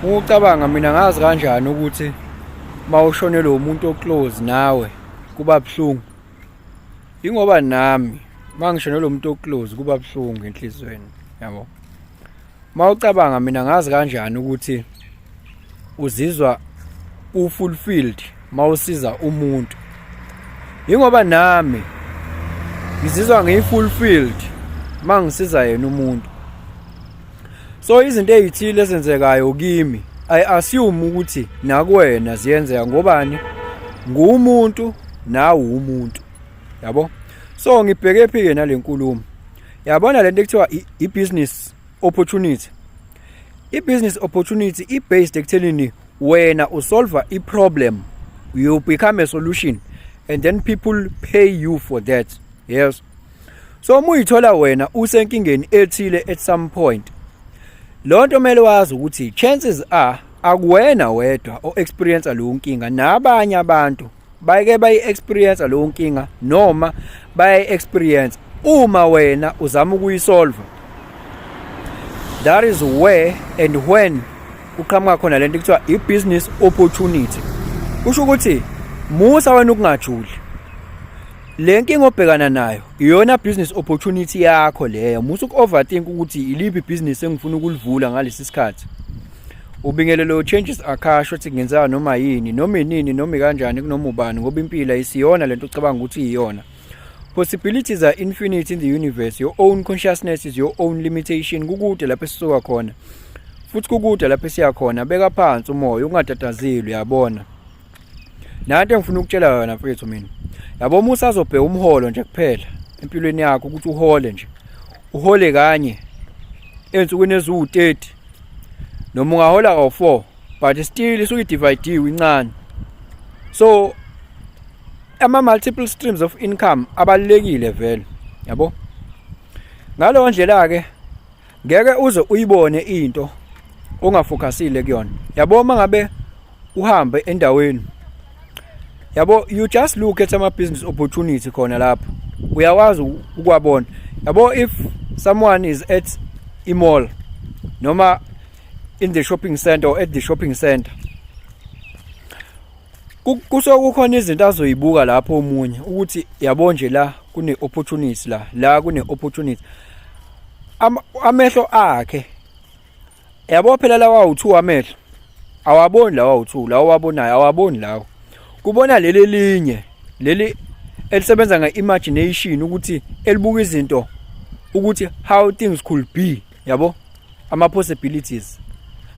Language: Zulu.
Ukucabanga mina ngazi kanjani ukuthi mawushonelwe umuntu oclose nawe kuba buhlungu. Ingoba nami mangishonelwe umuntu oclose kuba buhlungu enhlizweni, yabo. Mawucabanga mina ngazi kanjani ukuthi uzizwa ufulfilled mawusiza umuntu. Ingoba nami ngizizwa ngifulfilled mangisiza yena umuntu. So izinto ezithile ezenzekayo kimi I assume ukuthi nakuwena ziyenzeka ngobani ngumuntu nawe umuntu, yabo. So ngibheke phike nalenkulumo. Yabona lento ekuthiwa i-business opportunity. I-business opportunity i-based ekuthelini wena usolve i-problem, you become a solution and then people pay you for that. Yes. So uma uyithola wena usenkingeni ethile at some point, lonto mele wazi ukuthi chances are akuwena wedwa o experience lo nkinga, nabanye abantu bayeke bayi-experience lo nkinga noma bayi-experience uma wena uzama ukuyisolve. That is where and when uqhamuka khona lento ekuthiwa i-business opportunity. Kusho ukuthi musa wena ukungajuli. Le nkinga obhekana nayo iyona business opportunity yakho leyo. Musa uku-overthink ukuthi iliphi business engifuna ukulivula ngalesi sikhathi. Ubingelelo changes akasho ukuthi kungenzeka noma yini, noma inini, noma kanjani kunoma ubani, ngoba impilo ayisiyona lento ucabanga ukuthi iyona. Possibilities are infinite in the universe. Your own consciousness is your own limitation. Kukude lapho esisuka khona. Futhi kukude lapho esiya khona. Beka phansi umoya ungatatazeli, uyabona. Nanti engifuna ukutshela yona mfethu mina. Yabo musa azobheka umholo nje kuphela empilweni yakho ukuthi uhole nje. Uhole kanye ensukwini eziwu-30 noma ungahola ka-4 but still isuke dividiwe incane. So ama-multiple streams of income abalulekile vele, yabo. Ngaleyo ndlela ke ngeke uze uyibone into ongafocusile kuyona, yabo. Mangabe uhambe endaweni, yabo, you just look at ama-business opportunity khona lapho uyakwazi ukwabona, yabo. If someone is at i-mall noma in the shopping center or at the shopping center, kukhona izinto azoyibuka lapho omunye ukuthi yabo nje la kune opportunity, la kune opportunity. Amehlo akhe, yabo, phela lawa u2 amehlo awaboni lawa u2, lawa wabonayo awaboni lawo. Kubona leli linye, leli elisebenza nge-imagination ukuthi elibuka izinto ukuthi how things could be, yabo, ama-possibilities.